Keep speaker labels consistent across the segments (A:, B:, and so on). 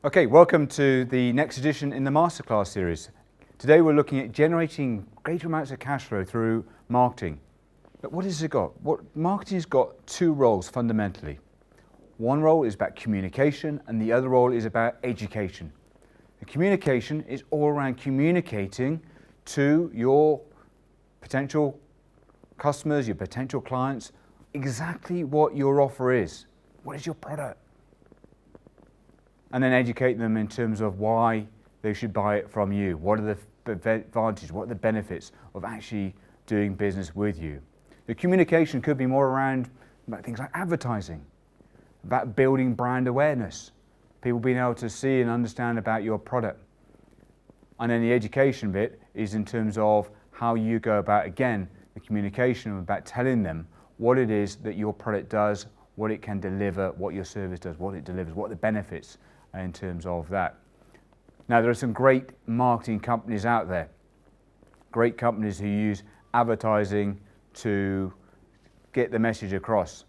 A: Okay, welcome to the next edition in the masterclass series. Today we're looking at generating greater amounts of cash flow through marketing. But what has it got? Marketing's got two roles fundamentally. One role is about communication and the other role is about education. The communication is all around communicating to your potential customers, your potential clients, exactly what your offer is. What is your product? And then educate them in terms of why they should buy it from you. What are the advantages, what are the benefits of actually doing business with you? The communication could be more around about things like advertising, about building brand awareness, people being able to see and understand about your product. And then the education bit is in terms of how you go about, again, the communication about telling them what it is that your product does, what it can deliver, what your service does, what it delivers, what the benefits in terms of that. Now, there are some great marketing companies out there, great companies who use advertising to get the message across.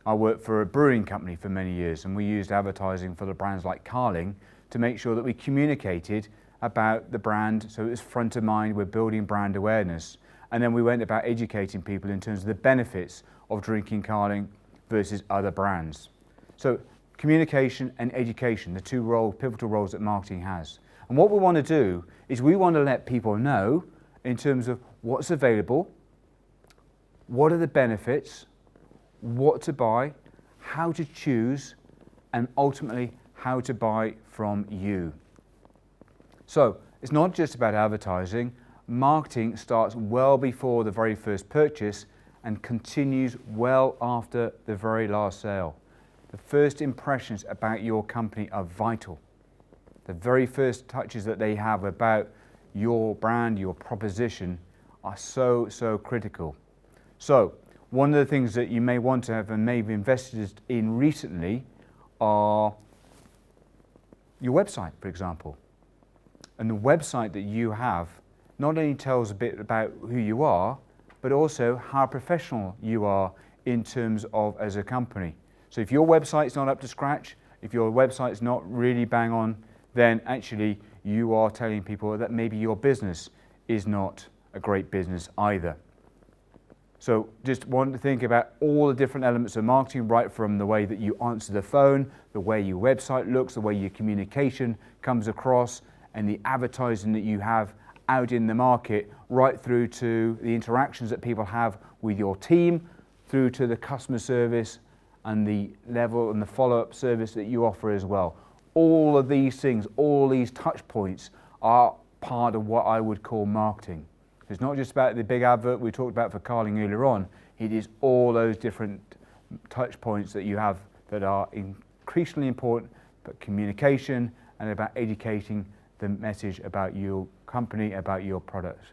A: I worked for a brewing company for many years and we used advertising for the brands like Carling to make sure that we communicated about the brand so it was front of mind, we're building brand awareness. And then we went about educating people in terms of the benefits of drinking Carling versus other brands. So communication and education, the two pivotal roles that marketing has. And what we want to do is we want to let people know in terms of what's available, what are the benefits, what to buy, how to choose, and ultimately how to buy from you. So it's not just about advertising. Marketing starts well before the very first purchase and continues well after the very last sale. The first impressions about your company are vital. The very first touches that they have about your brand, your proposition are so critical. So one of the things that you may want to have and maybe invested in recently are your website, for example. And the website that you have not only tells a bit about who you are, but also how professional you are in terms of as a company. So if your website's not up to scratch, if your website's not really bang on, then actually you are telling people that maybe your business is not a great business either. So just want to think about all the different elements of marketing, right from the way that you answer the phone, the way your website looks, the way your communication comes across, and the advertising that you have out in the market, right through to the interactions that people have with your team, through to the customer service and the level and the follow-up service that you offer as well. All of these things, all these touch points are part of what I would call marketing. It's not just about the big advert we talked about for Carling earlier on, it is all those different touch points that you have that are increasingly important, but communication and about educating the message about your company, about your products.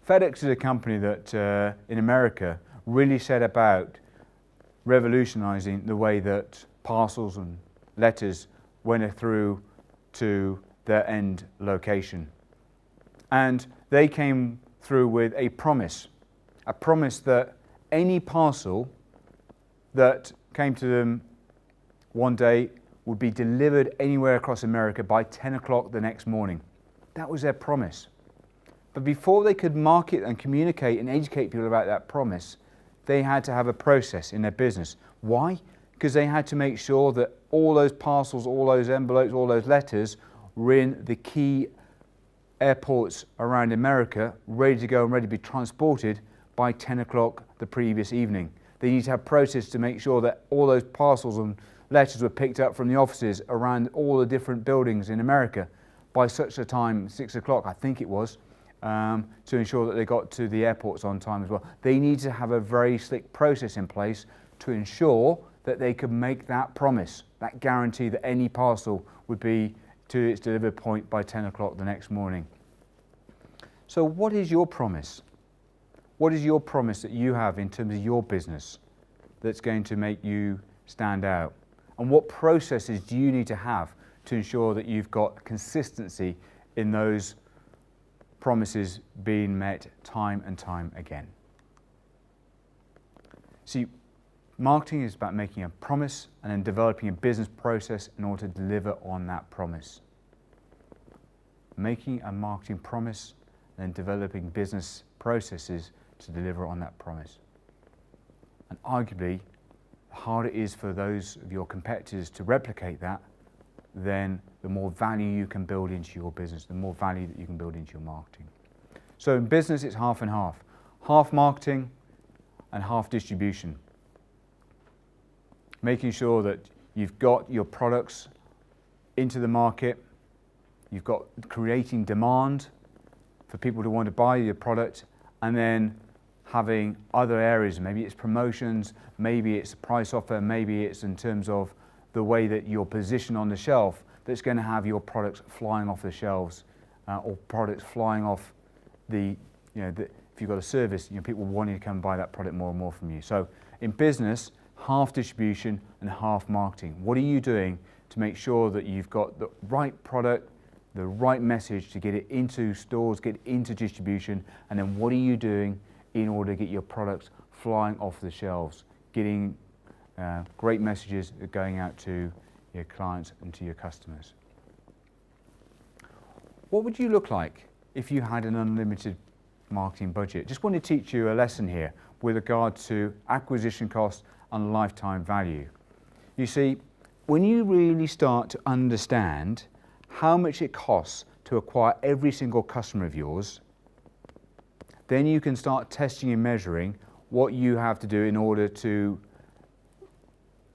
A: FedEx is a company that in America really set about revolutionizing the way that parcels and letters went through to their end location. And they came through with a promise that any parcel that came to them one day would be delivered anywhere across America by 10 o'clock the next morning. That was their promise. But before they could market and communicate and educate people about that promise, they had to have a process in their business. Why? Because they had to make sure that all those parcels, all those envelopes, all those letters were in the key airports around America, ready to go and ready to be transported by 10 o'clock the previous evening. They need to have a process to make sure that all those parcels and letters were picked up from the offices around all the different buildings in America by such a time, 6 o'clock I think it was, to ensure that they got to the airports on time as well. They need to have a very slick process in place to ensure that they could make that promise, that guarantee that any parcel would be to its delivered point by 10 o'clock the next morning. So what is your promise? What is your promise that you have in terms of your business that's going to make you stand out? And what processes do you need to have to ensure that you've got consistency in those promises being met time and time again? See, Marketing is about making a promise and then developing a business process in order to deliver on that promise. Making a marketing promise and then developing business processes to deliver on that promise. And arguably, the harder it is for those of your competitors to replicate that, then the more value you can build into your business, the more value that you can build into your marketing. So in business, it's half and half. Half marketing and half distribution. Making sure that you've got your products into the market, you've got creating demand for people to want to buy your product, and then having other areas, maybe it's promotions, maybe it's a price offer, maybe it's in terms of the way that you're positioned on the shelf that's going to have your products flying off the shelves or products flying off if you've got a service, people wanting to come buy that product more and more from you. So in business, half distribution and half marketing. What are you doing to make sure that you've got the right product, the right message to get it into stores, get it into distribution, and then what are you doing in order to get your products flying off the shelves, getting great messages going out to your clients and to your customers. What would you look like if you had an unlimited marketing budget? Just want to teach you a lesson here with regard to acquisition cost and lifetime value. You see, when you really start to understand how much it costs to acquire every single customer of yours, then you can start testing and measuring what you have to do in order to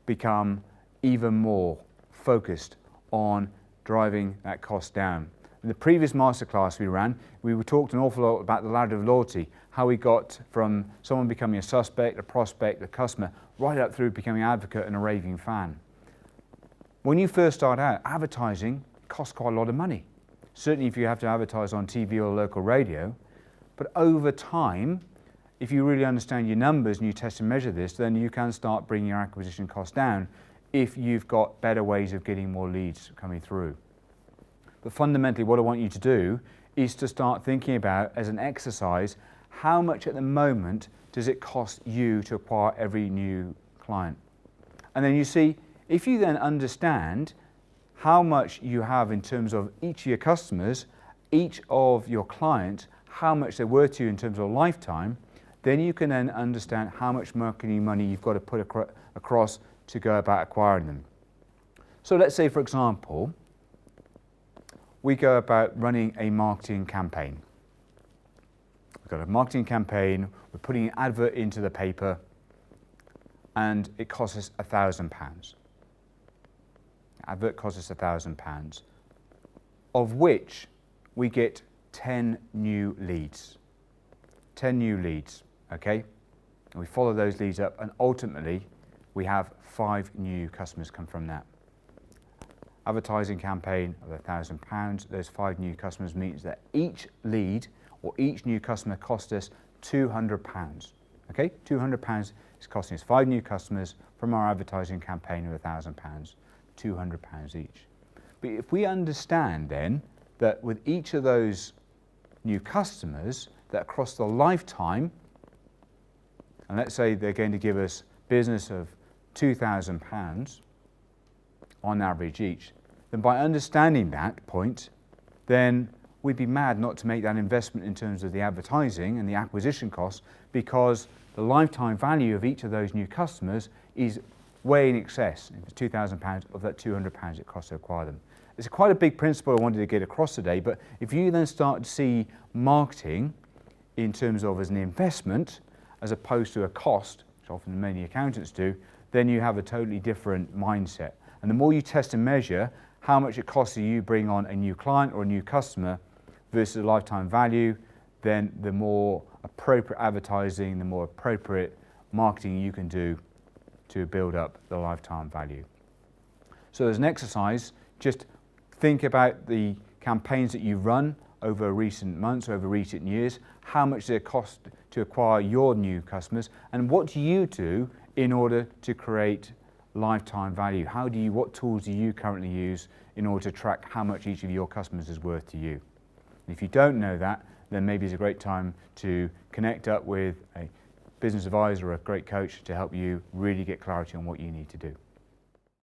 A: become even more focused on driving that cost down. In the previous masterclass we ran, we talked an awful lot about the ladder of loyalty, how we got from someone becoming a suspect, a prospect, a customer, right up through becoming an advocate and a raving fan. When you first start out, advertising costs quite a lot of money. Certainly if you have to advertise on TV or local radio, but over time, if you really understand your numbers and you test and measure this, then you can start bringing your acquisition cost down if you've got better ways of getting more leads coming through. But fundamentally, what I want you to do is to start thinking about, as an exercise, how much at the moment does it cost you to acquire every new client? And then you see, if you then understand how much you have in terms of each of your customers, each of your clients, how much they're worth to you in terms of lifetime, then you can then understand how much marketing money you've got to put across to go about acquiring them. So let's say, for example, we go about running a marketing campaign. We've got a marketing campaign, we're putting an advert into the paper, and it costs us £1,000. Advert costs us £1,000, of which we get 10 new leads. 10 new leads, okay? And we follow those leads up, and ultimately we have 5 new customers come from that. Advertising campaign of £1,000, those 5 new customers means that each lead or each new customer cost us £200. Okay, £200 is costing us 5 new customers from our advertising campaign of £1,000, £200 each. But if we understand then that with each of those new customers, that across the lifetime, and let's say they're going to give us business of £2,000 on average each, then by understanding that point, then we'd be mad not to make that investment in terms of the advertising and the acquisition costs, because the lifetime value of each of those new customers is way in excess, if it's £2,000, of that £200 it costs to acquire them. It's quite a big principle I wanted to get across today, but if you then start to see marketing in terms of as an investment as opposed to a cost, which often many accountants do, then you have a totally different mindset. And the more you test and measure how much it costs you bring on a new client or a new customer versus the lifetime value, then the more appropriate advertising, the more appropriate marketing you can do to build up the lifetime value. So as an exercise, just think about the campaigns that you've run over recent months, over recent years, how much does it cost to acquire your new customers, and what do you do in order to create lifetime value? What tools do you currently use in order to track how much each of your customers is worth to you? And if you don't know that, then maybe it's a great time to connect up with a business advisor or a great coach to help you really get clarity on what you need to do.